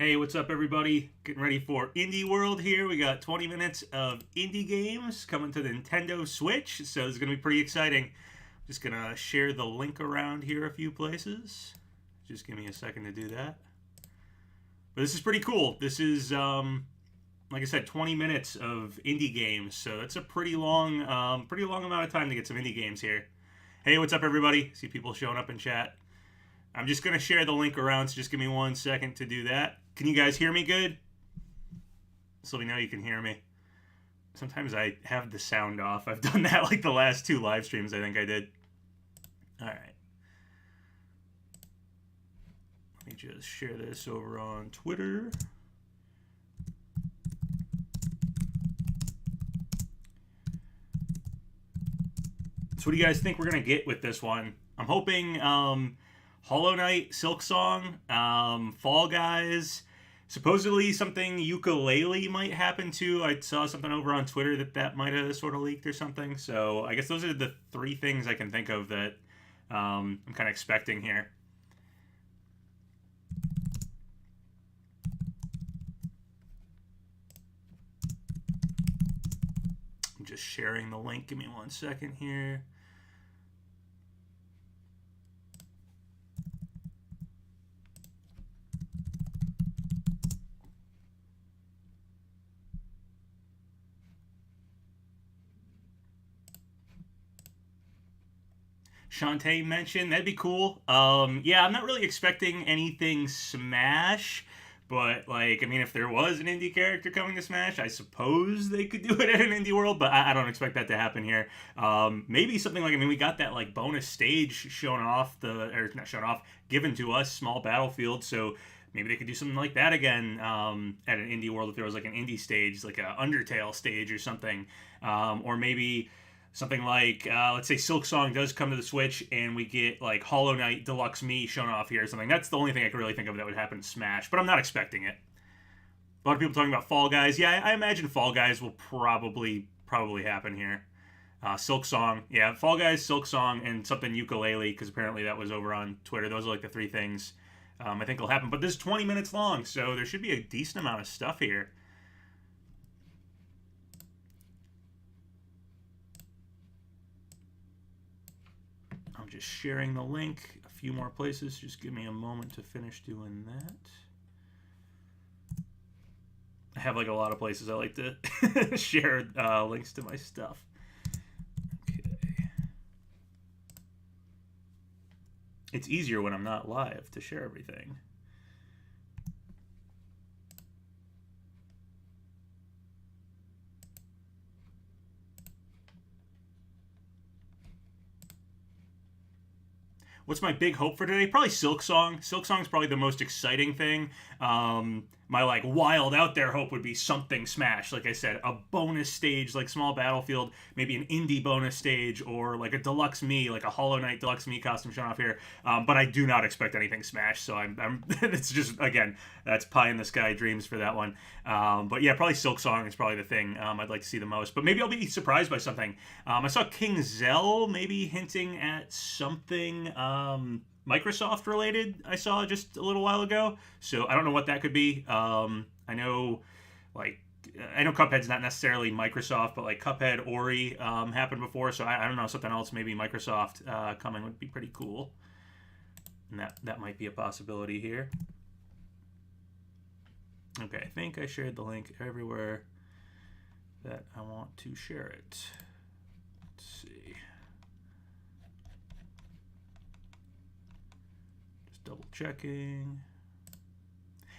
Hey, what's up, everybody? Getting ready for Indie World here. We got 20 minutes of indie games coming to the Nintendo Switch, so it's going to be pretty exciting. Just going to share the link around here a few places. Just give me a second to do that. But this is pretty cool. This is, like I said, 20 minutes of indie games, so that's a pretty long amount of time to get some indie games here. Hey, what's up, everybody? See people showing up in chat. I'm just going to share the link around, so just give me 1 second to do that. Can you guys hear me good? So let me know you can hear me. Sometimes I have the sound off. I've done that like the last 2 live streams I think I did. Alright. Let me just share this over on Twitter. So what do you guys think we're going to get with this one? I'm hoping Hollow Knight, Silksong, Fall Guys, supposedly something ukulele might happen too. I saw something over on Twitter that might have sort of leaked or something. So I guess those are the 3 things I can think of that I'm kind of expecting here. I'm just sharing the link. Give me 1 second here. Shantae mentioned, that'd be cool. Yeah, I'm not really expecting anything Smash, but like, I mean, if there was an indie character coming to Smash, I suppose they could do it at an indie world, but I don't expect that to happen here. Maybe something like, I mean, we got that like bonus stage shown off or not shown off, given to us, small battlefield, so maybe they could do something like that again at an indie world if there was like an indie stage, like a Undertale stage or something, or maybe something like, let's say Silksong does come to the Switch and we get like Hollow Knight Deluxe Me shown off here or something. That's the only thing I could really think of that would happen in Smash, but I'm not expecting it. A lot of people talking about Fall Guys. Yeah, I imagine Fall Guys will probably happen here. Silksong, yeah, Fall Guys, Silksong, and something ukulele, because apparently that was over on Twitter. Those are like the 3 things I think will happen. But this is 20 minutes long, so there should be a decent amount of stuff here. Just sharing the link a few more places. Just give me a moment to finish doing that. I have like a lot of places I like to share links to my stuff. Okay. It's easier when I'm not live to share everything. What's my big hope for today? Probably Silksong. Silksong's probably the most exciting thing. My like wild out there hope would be something Smash. Like I said, a bonus stage like Small Battlefield, maybe an indie bonus stage, or like a Deluxe Me, like a Hollow Knight Deluxe Me costume shown off here. But I do not expect anything Smash. So I'm it's just, again, that's pie in the sky dreams for that one. But yeah, probably Silksong is probably the thing I'd like to see the most. But maybe I'll be surprised by something. I saw King Zell maybe hinting at something Microsoft related. I saw just a little while ago, so I don't know what that could be. I know Cuphead's not necessarily Microsoft, but like Cuphead Ori happened before, so I don't know, something else maybe Microsoft coming would be pretty cool, and that might be a possibility here. Okay, I think I shared the link everywhere that I want to share it. Let's see. Double checking.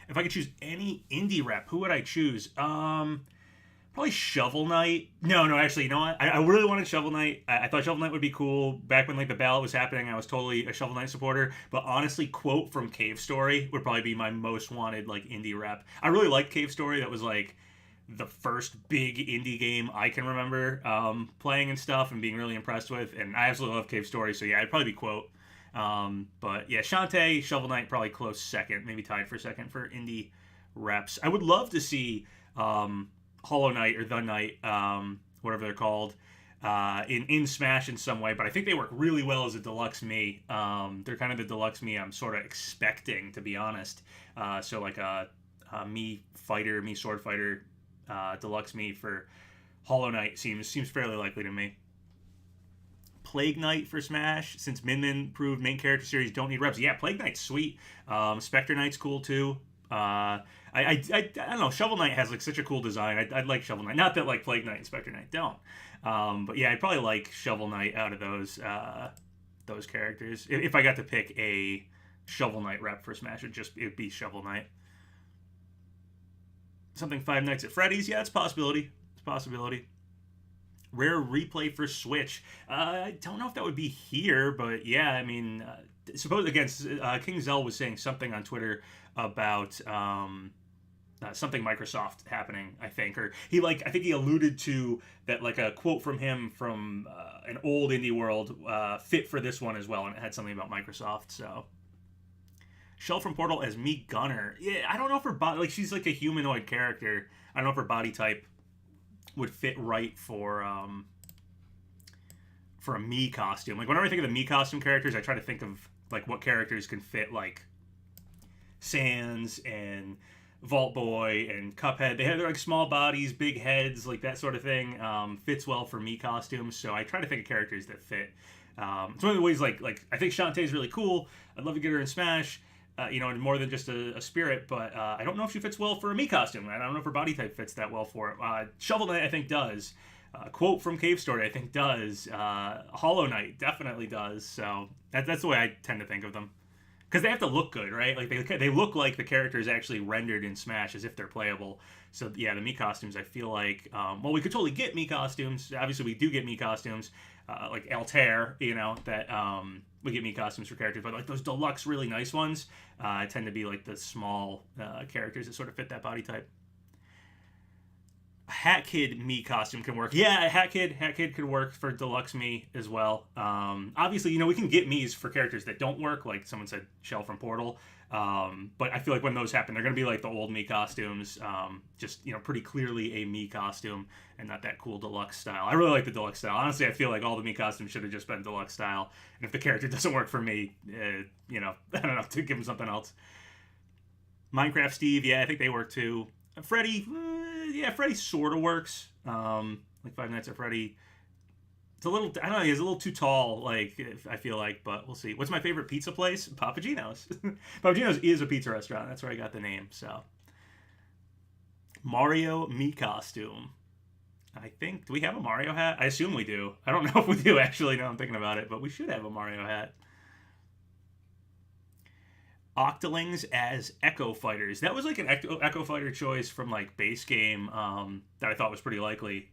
If I could choose any indie rep, who would I choose? Probably Shovel Knight. No, actually, you know what? I really wanted Shovel Knight. I thought Shovel Knight would be cool. Back when like the ballot was happening, I was totally a Shovel Knight supporter. But honestly, Quote from Cave Story would probably be my most wanted like indie rep. I really liked Cave Story. That was like the first big indie game I can remember playing and stuff and being really impressed with. And I absolutely love Cave Story. So yeah, it'd probably be Quote. But yeah, Shantae, Shovel Knight probably close second, maybe tied for second for indie reps. I would love to see Hollow Knight or The Knight, whatever they're called, in Smash in some way, but I think they work really well as a Deluxe Me. They're kind of the Deluxe Me I'm sort of expecting, to be honest. So like a me fighter, me sword fighter, deluxe me for Hollow Knight seems fairly likely to me. Plague Knight for Smash, since Min proved main character series don't need reps. Yeah, Plague Knight's sweet. Spectre Knight's cool too. I don't know. Shovel Knight has like such a cool design. I'd like Shovel Knight. Not that like Plague Knight and Spectre Knight don't. But yeah, I'd probably like Shovel Knight out of those characters. If I got to pick a Shovel Knight rep for Smash, it'd be Shovel Knight. Something Five Nights at Freddy's. Yeah, it's a possibility. It's a possibility. Rare replay for Switch. I don't know if that would be here, but yeah, I mean, suppose again, King Zell was saying something on Twitter about something Microsoft happening. I think, or I think he alluded to that, like a quote from him from an old indie world fit for this one as well, and it had something about Microsoft. So, Shell from Portal as me Gunner. Yeah, I don't know if her body, like she's like a humanoid character. I don't know if her body type would fit right for a Mii costume. Like whenever I think of the Mii costume characters, I try to think of like what characters can fit like Sans and Vault Boy and Cuphead. They have like small bodies, big heads, like that sort of thing. Fits well for Mii costumes. So I try to think of characters that fit. It's one of the ways like I think Shantae's really cool. I'd love to get her in Smash. And more than just a spirit, but I don't know if she fits well for a Mii costume. I don't know if her body type fits that well for it. Shovel Knight, I think, does. Quote from Cave Story, I think, does. Hollow Knight definitely does. So that's the way I tend to think of them. Because they have to look good, right? Like they look like the characters actually rendered in Smash as if they're playable. So yeah, the Mii costumes, I feel like, we could totally get Mii costumes. Obviously, we do get Mii costumes, like Altair, that we get Mii costumes for characters. But like those deluxe, really nice ones, tend to be like the small characters that sort of fit that body type. Hat Kid Mii costume can work. Yeah, Hat Kid could work for deluxe Mii as well. Obviously, we can get Miis for characters that don't work, like someone said, Shell from Portal. But I feel like when those happen, they're going to be like the old Mii costumes, just pretty clearly a Mii costume and not that cool deluxe style. I really like the deluxe style. Honestly, I feel like all the Mii costumes should have just been deluxe style. And if the character doesn't work for me, I don't know, to give him something else. Minecraft Steve, yeah, I think they work too. Freddy, Freddy sort of works. Like Five Nights at Freddy. It's a little, I don't know, he's a little too tall, I feel like, but we'll see. What's my favorite pizza place? PapaGenos. PapaGenos is a pizza restaurant. That's where I got the name, so. Mario Mii costume. I think, do we have a Mario hat? I assume we do. I don't know if we do, actually, now I'm thinking about it, but we should have a Mario hat. Octolings as Echo Fighters. That was like an Echo Fighter choice from like base game that I thought was pretty likely.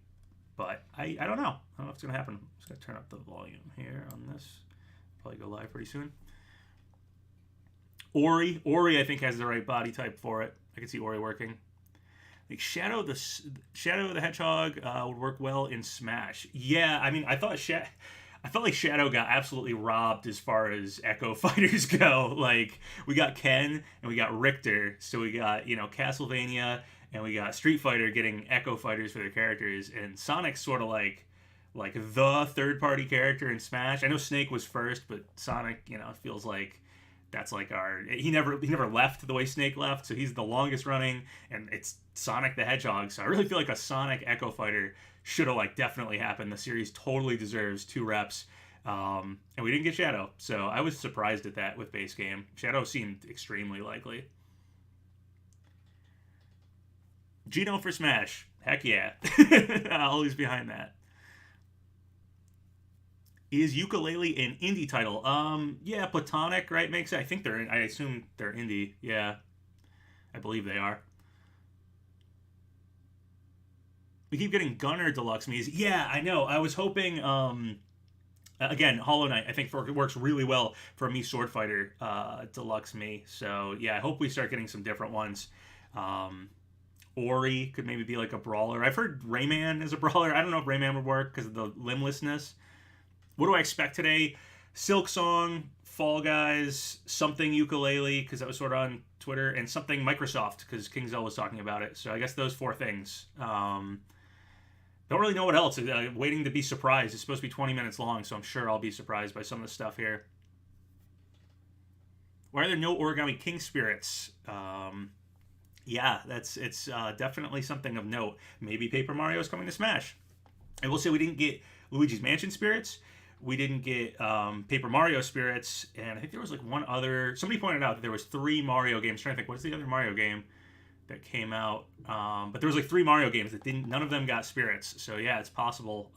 But I don't know. I don't know if it's going to happen. I'm just going to turn up the volume here on this. Probably go live pretty soon. Ori, I think, has the right body type for it. I can see Ori working. Like Shadow the Hedgehog would work well in Smash. Yeah, I mean, I felt like Shadow got absolutely robbed as far as Echo Fighters go. Like, we got Ken and we got Richter. So we got, Castlevania and we got Street Fighter getting Echo Fighters for their characters. And Sonic's sort of like the third-party character in Smash. I know Snake was first, but Sonic, feels like that's like he never left the way Snake left. So he's the longest running, and it's Sonic the Hedgehog. So I really feel like a Sonic Echo Fighter should have definitely happened. The series totally deserves 2 reps. And we didn't get Shadow. So I was surprised at that with base game. Shadow seemed extremely likely. Geno for Smash. Heck yeah. Always behind that. Is Yooka-Laylee an indie title? Yeah, Platonic, right? Makes it. I assume they're indie. Yeah. I believe they are. We keep getting Gunner Deluxe Miis. Yeah, I know. I was hoping, again, Hollow Knight, I think works really well for a Mii Sword Fighter Deluxe Mii. So, yeah, I hope we start getting some different ones. Ori could maybe be like a brawler. I've heard Rayman is a brawler. I don't know if Rayman would work because of the limblessness. What do I expect today? Silk Song, Fall Guys, something Yooka-Laylee, because that was sort of on Twitter, and something Microsoft, because King Zell was talking about it. So I guess those 4 things. Don't really know what else. Waiting to be surprised. It's supposed to be 20 minutes long, so I'm sure I'll be surprised by some of the stuff here. Why are there no Origami King Spirits? Yeah, it's definitely something of note. Maybe Paper Mario is coming to Smash. I will say we didn't get Luigi's Mansion spirits. We didn't get Paper Mario spirits, and I think there was like one other. Somebody pointed out that there was 3 Mario games. I'm trying to think, what's the other Mario game that came out? But there was like 3 Mario games that didn't. None of them got spirits. So yeah, it's possible.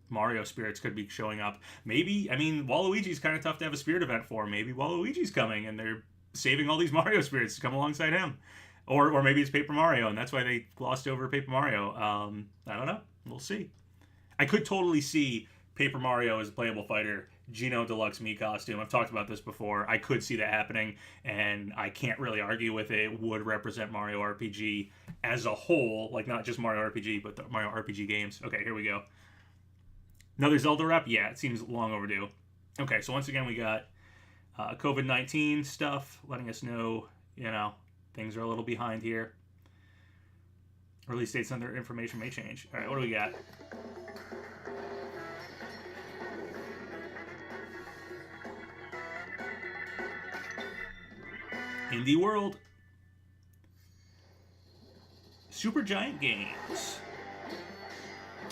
Mario spirits could be showing up. Maybe, I mean, Waluigi's kind of tough to have a spirit event for. Maybe Waluigi's coming and they're saving all these Mario spirits to come alongside him. Or maybe it's Paper Mario and that's why they glossed over Paper Mario. I don't know. We'll see. I could totally see Paper Mario as a playable fighter, Geno Deluxe Mii costume. I've talked about this before. I could see that happening, and I can't really argue with it. It would represent Mario RPG as a whole, like not just Mario RPG, but the Mario RPG games. Okay, here we go. Another Zelda rep? Yeah, it seems long overdue. Okay, so once again, we got COVID-19 stuff letting us know, things are a little behind here. Release dates under information may change. All right, what do we got? Indie World. Super Giant Games.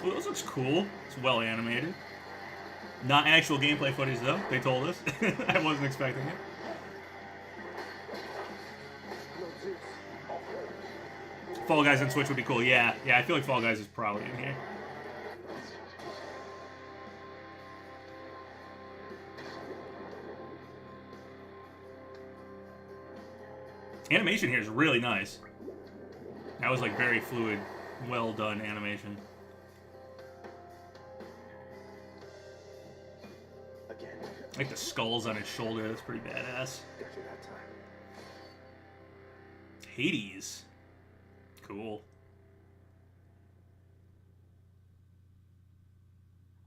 Oh, this looks cool. It's well animated. Not actual gameplay footage, though. They told us. I wasn't expecting it. Fall Guys on Switch would be cool. Yeah, I feel like Fall Guys is probably in here. Animation here is really nice. That was like very fluid, well done animation. I like the skulls on his shoulder. That's pretty badass. Hades. Cool.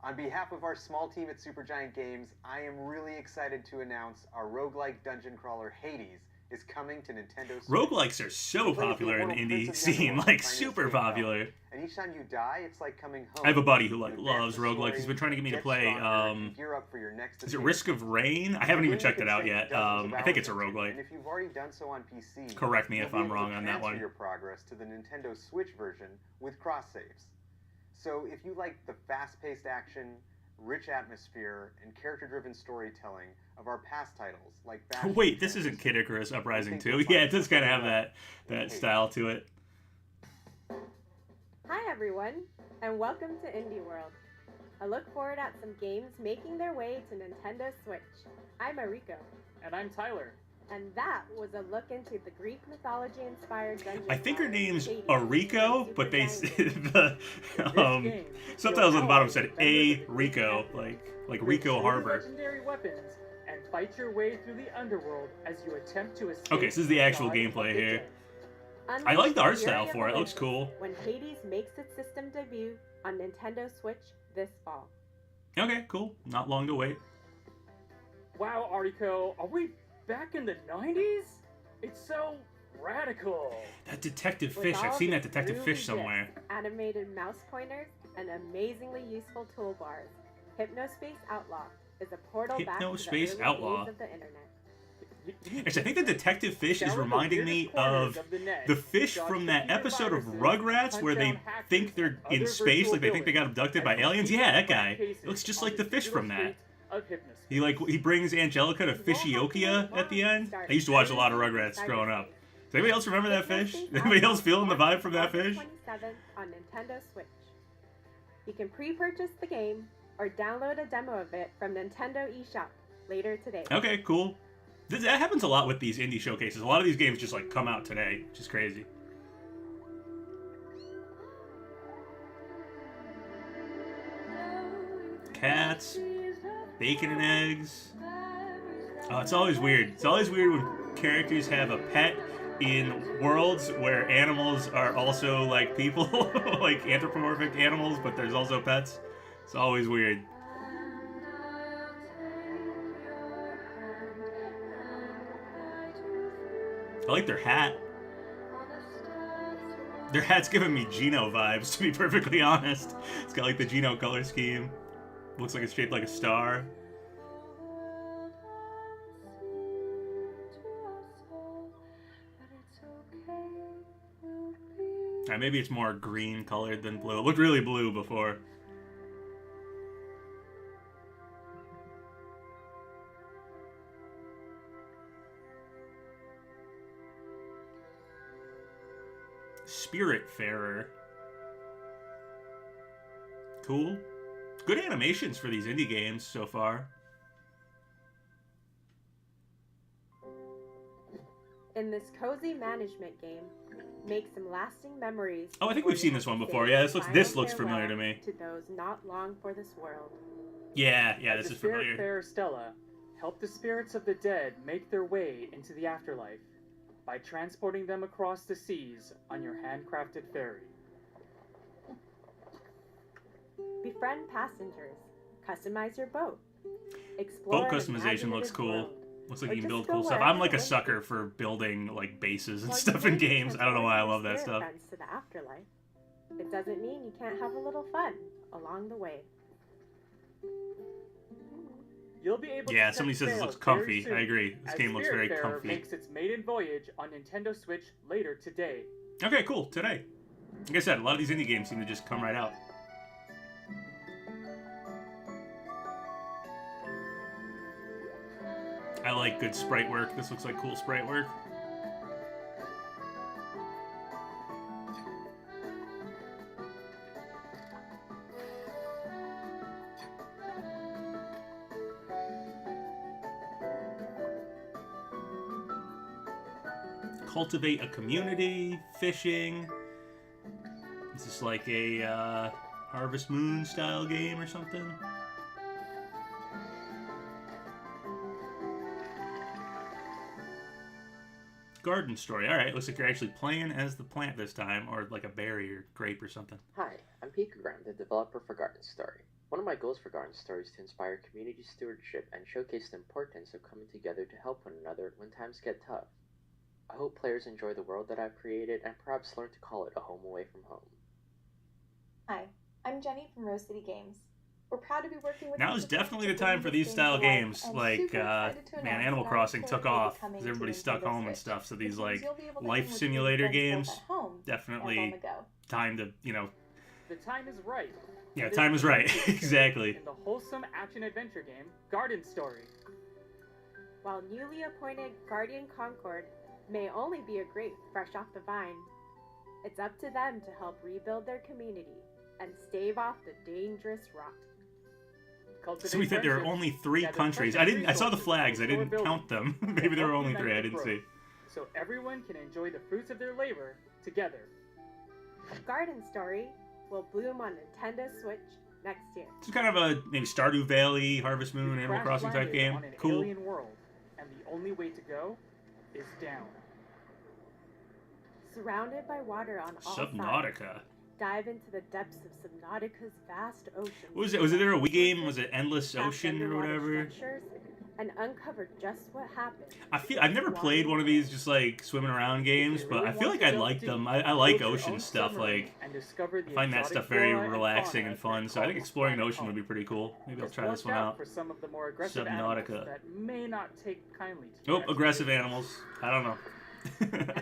On behalf of our small team at Supergiant Games, I am really excited to announce our roguelike dungeon crawler Hades is coming to Nintendo Switch. Roguelikes are so popular in the indie scene, like super popular. And each time you die, it's like coming home. I have a buddy who like loves roguelikes. He's been trying to get me to play. Gear up for your next is it Risk of Rain? I haven't even checked it out yet. I think it's a roguelike. And if you've already done so on PC, correct me if I'm wrong on that one. Your progress to the Nintendo Switch version with cross saves. So if you like the fast-paced action, rich atmosphere, and character-driven storytelling of our past titles, like wait, this isn't Kid Icarus Uprising 2. Yeah, it does kind of have that style to it. Hi everyone, and welcome to Indie World. I look forward at some games making their way to Nintendo Switch. I'm Mariko. And I'm Tyler. And that was a look into the Greek mythology-inspired dungeon. I think her name's Ariko, but they the subtitles on the bottom said A Rico, like Rico Harbor. Legendary weapons and fight your way through the underworld as you attempt to escape. Okay, so this is the actual gameplay here. I like the art style for it. It looks cool. When Hades makes its system debut on Nintendo Switch this fall. Okay, cool. Not long to wait. Wow, Ariko, are we back in the 90s? It's so radical. That detective fish. I've seen that detective fish somewhere. Animated mouse pointers and amazingly useful toolbars. Hypnospace Outlaw is a portal back to the early days of the internet. Actually, I think the detective fish is reminding me of the fish from that episode of Rugrats where they think they're in space, like they think they got abducted by aliens. Yeah, that guy. It looks just like the fish from that. He brings Angelica to Fishiokia at the end. I used to watch a lot of Rugrats growing up. Does anybody else remember that fish? Anybody else feeling the vibe from that fish? 27 on Nintendo Switch. You can pre-purchase the game or download a demo of it from Nintendo eShop later today. Okay, cool. That happens a lot with these indie showcases. A lot of these games just like come out today, which is crazy. Cats, bacon and eggs. Oh, it's always weird. It's always weird when characters have a pet in worlds where animals are also like people, like anthropomorphic animals, but there's also pets. It's always weird. I like their hat. Their hat's giving me Geno vibes, to be perfectly honest. It's got like the Geno color scheme. Looks like it's shaped like a star. Maybe it's more green colored than blue. It looked really blue before. Spiritfarer. Cool. Good animations for these indie games so far. In this cozy management game, make some lasting memories. Oh, I think we've seen this one before. Yeah, this looks familiar to me. To those not long for this world. Yeah, this is familiar. Spiritfarer Stella, help the spirits of the dead make their way into the afterlife by transporting them across the seas on your handcrafted ferry. Befriend passengers. Customize your boat. Explore Boat customization looks cool. world. Looks like Or you can just build go cool stuff. wherever I'm like a the wind sucker takes for building like bases and Well, stuff you in may games. I don't know why I transport love that your stuff. spirit friends to the afterlife. It doesn't mean you can't have a little fun along the way. You'll be able Yeah, to somebody set says it sail looks very comfy. soon, I agree. This as game looks very Spiritfarer comfy. makes its maiden voyage on Nintendo Switch later today. Okay, cool. Today. Like I said, a lot of these indie games seem to just come right out. I like good sprite work. This looks like cool sprite work. Cultivate a community, fishing. Is this like a Harvest Moon style game or something? Garden story. Alright, looks like you're actually playing as the plant this time, or like a berry or grape or something. Hi, I'm PapaGenos, the developer for Garden Story. One of my goals for Garden Story is to inspire community stewardship and showcase the importance of coming together to help one another when times get tough. I hope players enjoy the world that I've created and perhaps learn to call it a home away from home. Hi, I'm Jenny from Rose City Games. We're proud to be working with Now is definitely the time for these style games. Like, man, Animal Crossing took off because everybody's stuck home and stuff. So these, like, life simulator games, definitely time to, you know... The time is right. Yeah, time is right. Exactly. In the wholesome action-adventure game, Garden Story. While newly appointed Guardian Concord may only be a grape fresh off the vine, it's up to them to help rebuild their community and stave off the dangerous rot. So we thought there were only 3 countries. I saw the flags. I didn't count them. Maybe there were only 3. I didn't see. So everyone can enjoy the fruits of their labor together. Garden Story will bloom on Nintendo Switch next year. It's kind of a maybe Stardew Valley, Harvest Moon, Animal Crash Crossing type landed game. on an Cool. alien world, and the only way to go is down. Surrounded by water on all sides, Subnautica. dive into the depths of Subnautica's vast ocean. What was it? Was there a Wii game? Was it Endless Ocean or whatever? And uncover just what happened. I've never played one of these just like swimming around games, but I feel like I like them. I like ocean stuff. Like, I find that stuff very relaxing and fun. So I think exploring the ocean would be pretty cool. Maybe I'll try this one out. For some of the more aggressive Subnautica. that may not take kindly to Oh, aggressive animals. I don't know.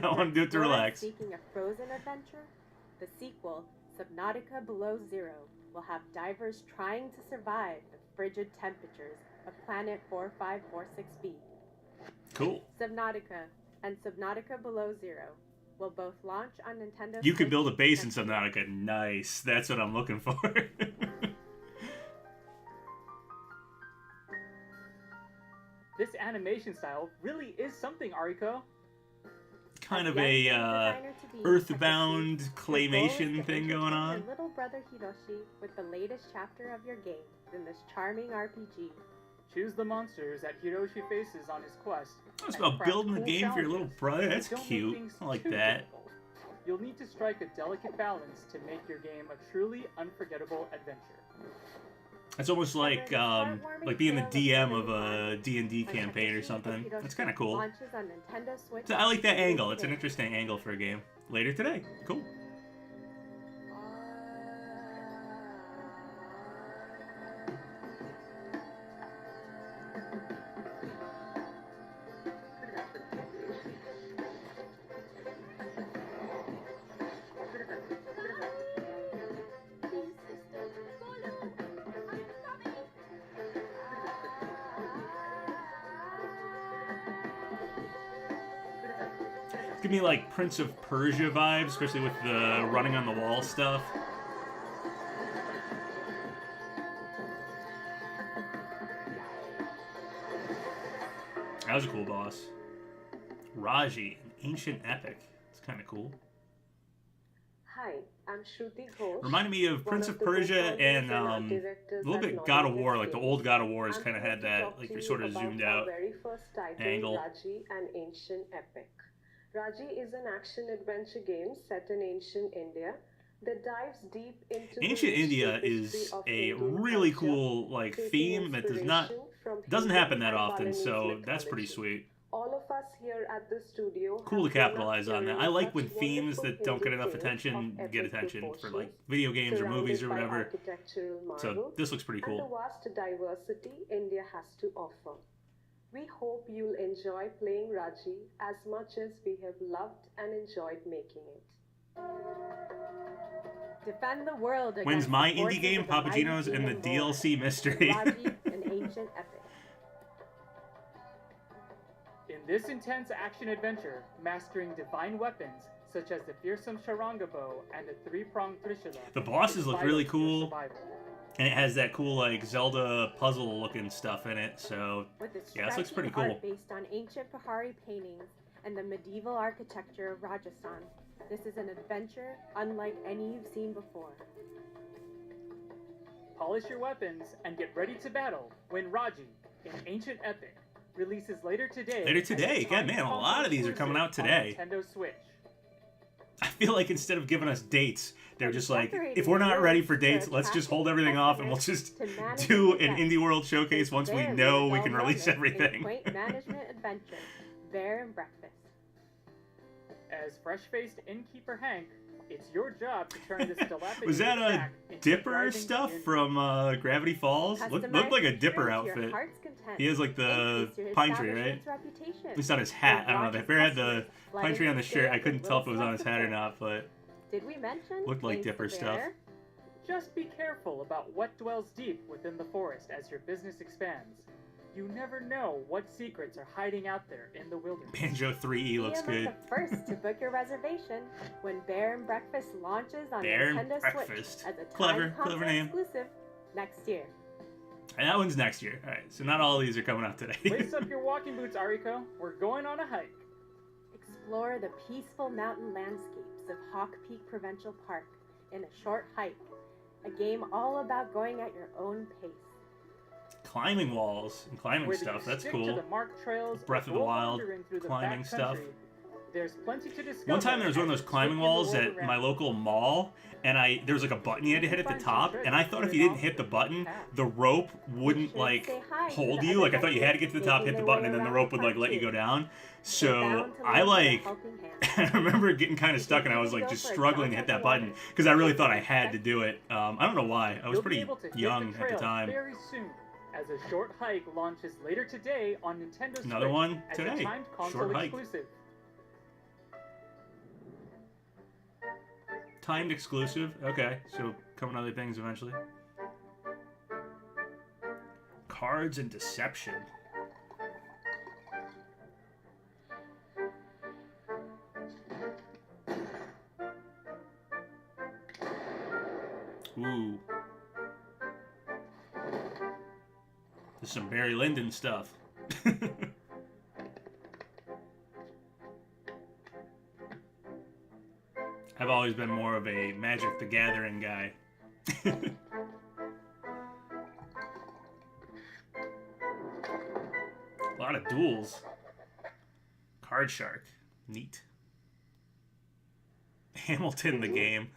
I want to do it to relax. Seeking a frozen adventure, the sequel, Subnautica Below Zero, will have divers trying to survive the frigid temperatures of planet 4546b. Cool. Subnautica and Subnautica Below Zero will both launch on Nintendo You could Switch build a base in next year. Subnautica. Nice. That's what I'm looking for. This animation style really is something, Ariko. Kind As of young a game designer to be, Earthbound your goal is claymation to thing entertain going on. Your little brother Hiroshi with the latest chapter of your game in this charming RPG. Choose the monsters that Hiroshi faces on his quest. It's and about craft building a cool game for your little challenges brother. that That's don't make cute. things I like too that. difficult. You'll need to strike a delicate balance to make your game a truly unforgettable adventure. It's almost like being the DM of a D&D campaign or something. That's kind of cool. Launches on Nintendo Switch. So I like that angle. It's an interesting angle for a game. Later today. Cool. Give me like Prince of Persia vibes, especially with the running on the wall stuff. That was a cool boss. Raji, an ancient epic. It's kind of cool. Hi, I'm Shruti Ghosh. Reminded me of Prince of Persia and a little bit God of War. Like the old God of Wars kind of had that, like you're sort of zoomed out very first title, angle. Raji, an ancient epic. Raji is an action-adventure game set in ancient India that dives deep into Ancient India is a really cool like theme that doesn't happen that often, so that's pretty sweet. All of us here at the studio Cool to capitalize on that. I like when themes that don't get enough attention get attention for like video games or movies or whatever. So this looks pretty and the cool. vast diversity India has to offer. We hope you'll enjoy playing Raji as much as we have loved and enjoyed making it. Defend the world against When's my the forces indie game, of the mighty PapaGenos, and the demon lord. DLC mystery? Raji, an ancient epic. In this intense action-adventure, mastering divine weapons such as the fearsome Sharanga bow and the three-pronged Trishula. The bosses is look vital really to your cool. survival. And it has that cool like Zelda puzzle looking stuff in it, so With its yeah, this looks pretty striking cool. art based on ancient Pahari paintings and the medieval architecture of Rajasthan. This is an adventure unlike any you've seen before. Polish your weapons and get ready to battle when Raji, an ancient epic, releases later today. Later today. God, man, a lot of these are coming out today. On Nintendo Switch. I feel like instead of giving us dates, they're just like, if we're not ready for dates, let's just hold everything off and we'll just do an Indie World showcase once we know we can release everything. Quaint management adventure, Bear and Breakfast. As fresh-faced innkeeper Hank, it's your job to turn this dilapidated Was that a shack into Dipper thriving stuff inn. from Gravity Falls? Looked like a Dipper outfit. He has like the pine tree, right? At least on his hat. I don't know. If Bear had the pine tree on the shirt, I couldn't tell if it was on his hat or not, but Did we mention? looked like Thanks Dipper to stuff. Bear? Just be careful about what dwells deep within the forest as your business expands. You never know what secrets are hiding out there in the wilderness. Banjo 3E looks Be among good. the first to book your reservation when Bear and Breakfast launches on Bear and Nintendo Breakfast. Switch as a Clever time console name. exclusive next year. And that one's next year. Alright, so not all of these are coming out today. Lace up your walking boots, Ariko. We're going on a hike. Explore the peaceful mountain landscapes of Hawk Peak Provincial Park in a short hike. A game all about going at your own pace. Climbing walls and climbing Whether you stuff, that's stick to cool. the marked trails or Breath of the go Wild, wandering through the climbing backcountry, stuff. There's plenty to discover. One time there was one of as those you climbing trip in the walls world at around my you. local mall, and there was like a button you had to hit at the top, and I thought if you didn't hit the button, the rope wouldn't like hold you. Like I thought you had to get to the top, hit the button, and then the rope would like let you go down. So I like, I remember getting kind of stuck, and I was like just struggling to hit that button because I really thought I had to do it. I don't know why. I was You'll be pretty able to hit young the at the trail time. very soon, as a short hike launches later today on Nintendo Switch. Another one as today. A timed console Short hike. exclusive. Timed exclusive. Okay, so coming other things eventually. Cards and Deception. Ooh. There's some Barry Lyndon stuff. I've always been more of a Magic the Gathering guy. A lot of duels. Card Shark. Neat. Hamilton the game.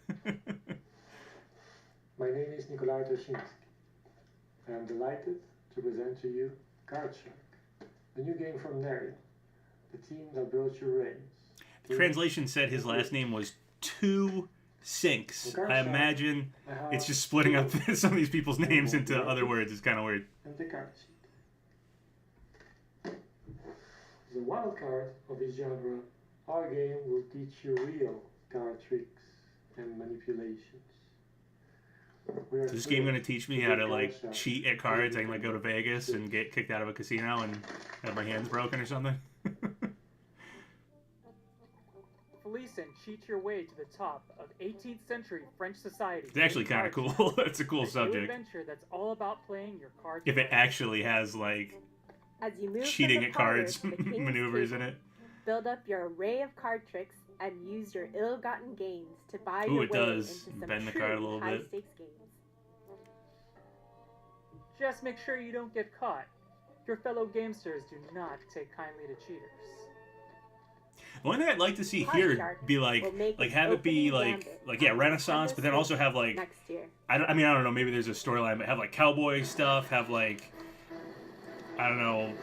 My name is Nikolai Toshinsky. I am delighted to present to you Card Shark, the new game from Neri, the team that built your reigns. The translation said his last name was Two Sinks. I imagine it's just splitting up some of these people's names into other words. It's kind of weird. And the card sheet. As a wild card of this genre, our game will teach you real card tricks and manipulations. Is this game going to teach me how to like cheat at cards? I can like go to Vegas and get kicked out of a casino and have my hands broken or something? release and cheat your way to the top of 18th century French society. It's actually kind of cool. It's a cool New subject. adventure that's all about playing your cards. If it right. actually has, like, As you move cheating from at the parlor cards to the king's maneuvers in table, it. build up your array of card tricks and use your ill-gotten gains to buy Ooh, your it way does. into some Bend the truly card a little bit. high-stakes games. Just make sure you don't get caught. Your fellow gamesters do not take kindly to cheaters. The only thing I'd like to see Card here Shark be like will make its have it be opening like gambit yeah, on Renaissance, Nintendo but then also have like next year. I don't know, maybe there's a storyline, but have like cowboy stuff, have like I don't know,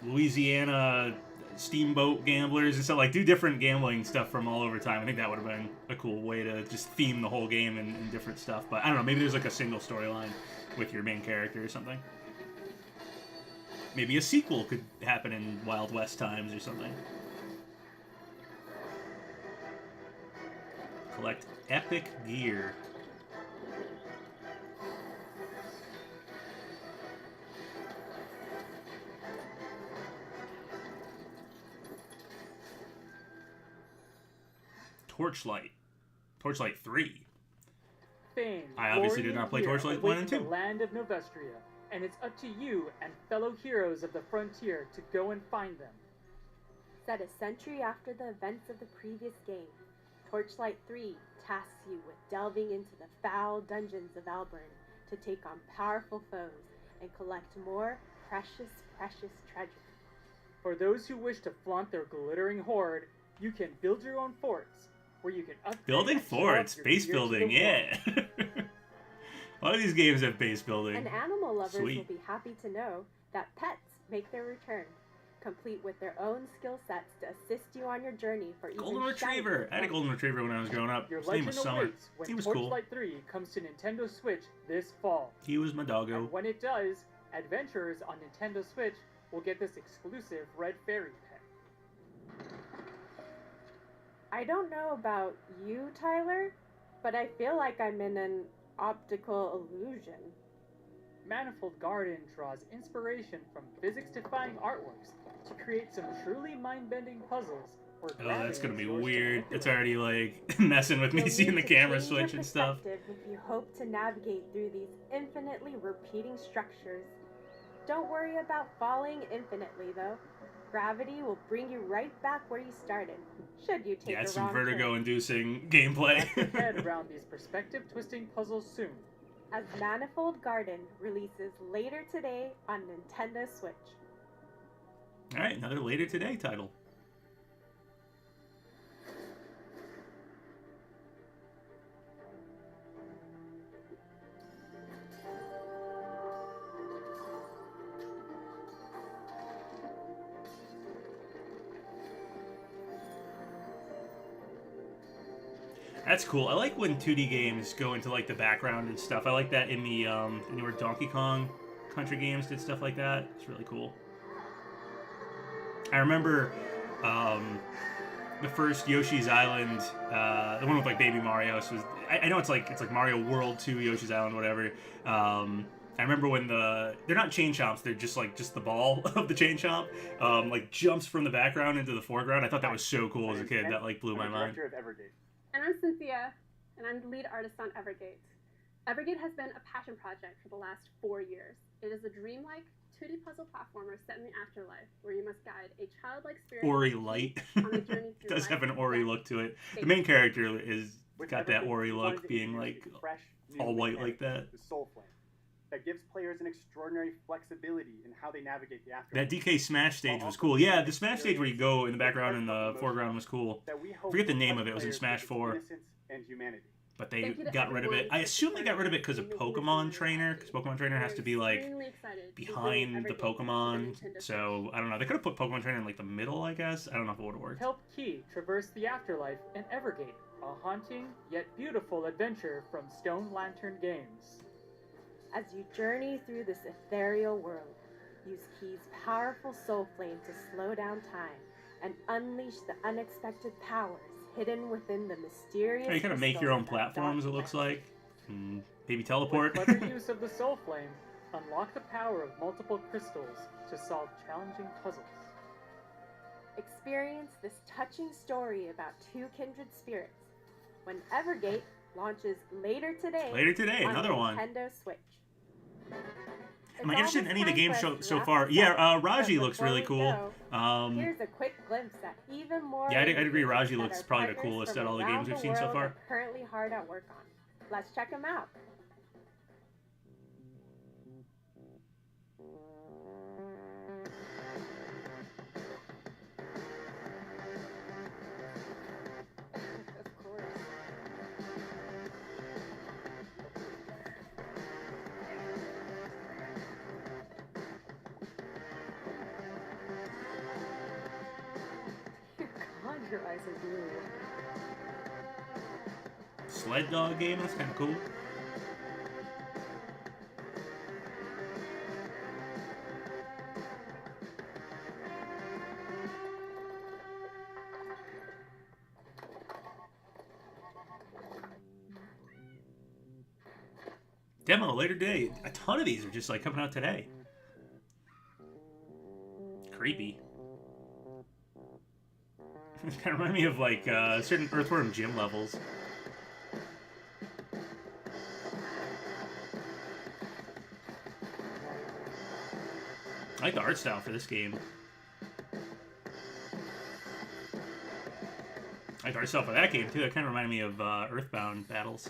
Louisiana steamboat gamblers and stuff, like do different gambling stuff from all over time. I think that would have been a cool way to just theme the whole game in different stuff. But I don't know, maybe there's like a single storyline with your main character or something. Maybe a sequel could happen in Wild West times or something. Collect epic gear. Torchlight. Torchlight 3. Fame, I obviously glory, did not play and fear Torchlight await 1 and the 2. land of Novestria, and it's up to you and fellow heroes of the frontier to go and find them. Set a century after the events of the previous game, Torchlight 3 tasks you with delving into the foul dungeons of Alburn to take on powerful foes and collect more precious treasure. For those who wish to flaunt their glittering hoard, you can build your own forts, where you can upgrade Building and show forts, off your base gear to building, the yeah. A lot of these games have base building. And animal lovers Sweet. will be happy to know that pets make their return, complete with their own skill sets to assist you on your journey for even Golden Retriever. I had a Golden Retriever when I was growing up. Your His name legend was Summer. awaits when He was cool. Torchlight 3 comes to Nintendo Switch this fall. He was my doggo. And when it does, adventurers on Nintendo Switch will get this exclusive Red Fairy pet. I don't know about you, Tyler, but I feel like I'm in an optical illusion. Manifold Garden draws inspiration from physics-defying artworks to create some truly mind-bending puzzles. Where Oh, that's gravity gonna is be yours to weird. manipulate. It's already like messing with me You'll seeing need the to camera change your switch and stuff. perspective if you hope to navigate through these infinitely repeating structures. Don't worry about falling infinitely, though. Gravity will bring you right back where you started, should you take Yeah, it's a some wrong turn. vertigo-inducing gameplay. Wrap your head around these perspective-twisting puzzles soon. As Manifold Garden releases later today on Nintendo Switch. All right, another later today title. That's cool. I like when 2D games go into like the background and stuff. I like that in the newer Donkey Kong Country games did stuff like that. It's really cool. I remember the first Yoshi's Island, the one with like Baby Mario. So I know it's like Mario World 2, Yoshi's Island, whatever. I remember when they're not chain chomps, they're just the ball of the chain chomp, like jumps from the background into the foreground. I thought that was so cool as a kid. That like blew my mind. Director of Evergate. And I'm Cynthia, and I'm the lead artist on Evergate. Evergate has been a passion project for the last 4 years. It is a dreamlike 2D puzzle platformer set in the afterlife, where you must guide a childlike spirit Ori light. on the journey It through does have an life, Ori death, look to it. The fate. main character is With got that Evergate, Ori we wanted look, to being introduce like a fresh, new all white mechanic, like that. The Soul Flame, that gives players an exfortunary flexibility in how they navigate the afterlife. That DK Smash stage was cool. Yeah, the Smash stage where you go in the background and the foreground was cool. That we hope Forget the will name touch of it. It was in players Smash with 4. innocence and humanity. But they Thank you to got rid of it. everyone I assume they got rid of it because of for making this Pokemon movie. Trainer, because Pokemon Trainer has to be like Extremely excited to bring behind the Evergate to Pokemon. Nintendo So Switch. I don't know. They could have put Pokemon Trainer in like the middle, I guess. I don't know if it would have worked. Help Key traverse the afterlife in Evergate, a haunting yet beautiful adventure from Stone Lantern Games. As you journey through this ethereal world, use Key's powerful soul flame to slow down time and unleash the unexpected powers hidden within the mysterious. Yeah, you kind of make your own crystals that platforms, it dot looks the land. like. And maybe teleport. With clever use of the Soul Flame, unlock the power of multiple crystals to solve challenging puzzles. Experience this touching story about two kindred spirits when Evergate launches later today. Later today, on another one. Nintendo Switch. Am I interested in any of the games so wrap far? this Yeah, up, Raji but looks before really we cool. go, here's a quick glimpse at even more. Yeah, I'd agree. Raji that looks our probably the partners coolest from out of all the around games we've seen so world far. are currently hard at work on. Let's check them out. Of course. God, your eyes are blue. Sled dog game, that's kind of cool. Demo later today. A ton of these are just like coming out today. Creepy. It kind of remind me of like certain Earthworm Jim levels. I like the art style for this game. I like the art style for that game too. That kind of reminded me of Earthbound battles.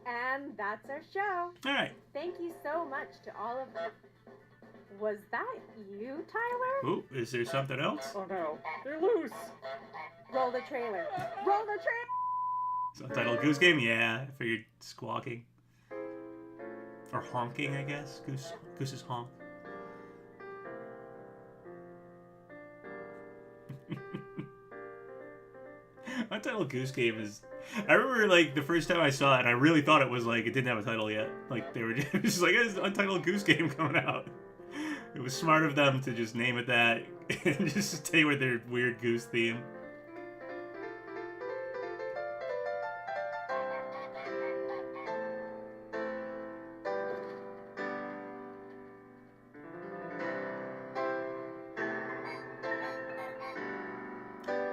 And that's our show. All right. Thank you so much to all of them. Was that you, Tyler? Ooh, is there something else? Oh no, they're loose! Roll the trailer. Roll the trailer! Subtitled Goose Game? Yeah, I figured squawking. Or honking, I guess. Goose's honk. Untitled Goose Game is... I remember, like, the first time I saw it, and I really thought it was, like, it didn't have a title yet. Like, they were just like, there's an Untitled Goose Game coming out. It was smart of them to just name it that and just stay with their weird goose theme.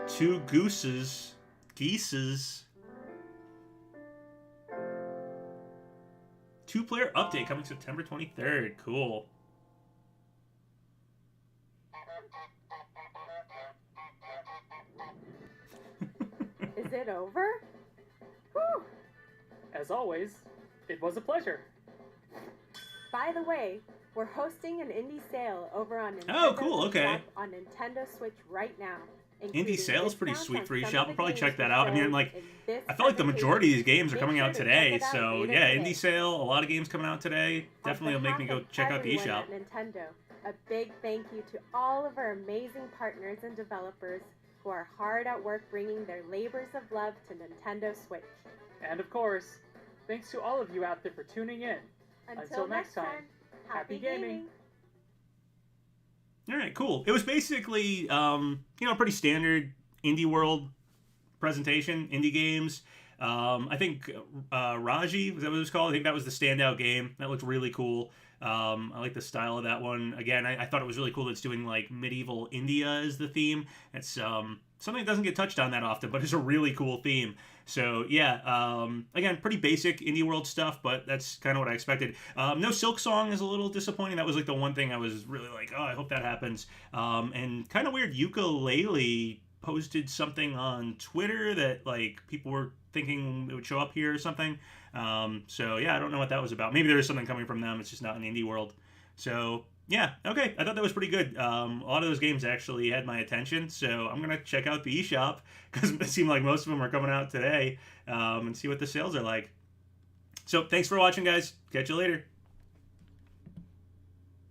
Two geeses. Two-player update coming September 23rd. Cool. Is it over? Whew. As always, it was a pleasure. By the way, we're hosting an indie sale over on Nintendo Oh, cool, okay. eShop on Nintendo Switch right now. Indie sale's pretty sweet for some eShop. of I'll the probably games check that we out. I mean, showed like, in this I feel like the majority of these presentation. games are Make coming sure out to check today, it out so later yeah, today. indie sale, a lot of games coming out today. Definitely will make me go check out the eShop. At Nintendo, a big thank you to all of our amazing partners and developers who are hard at work bringing their labors of love to Nintendo Switch. And of course, thanks to all of you out there for tuning in. Until next time, happy gaming. All right, cool. It was basically, pretty standard indie world presentation, indie games. I think Raji, was that what it was called? I think that was the standout game. That looked really cool. I like the style of that one. Again, I thought it was really cool that it's doing like medieval India as the theme. It's something that doesn't get touched on that often, but it's a really cool theme. So yeah, again, pretty basic indie world stuff, but that's kind of what I expected. No Silk Song is a little disappointing. That was like the one thing I was really like, oh, I hope that happens. And kind of weird, Ukulele posted something on Twitter that like people were thinking it would show up here or something. So yeah, I don't know what that was about. Maybe there is something coming from them. It's just not in the indie world. So yeah, okay. I thought that was pretty good. A lot of those games actually had my attention, so I'm gonna check out the eShop because it seemed like most of them are coming out today, and see what the sales are like. So thanks for watching, guys. Catch you later.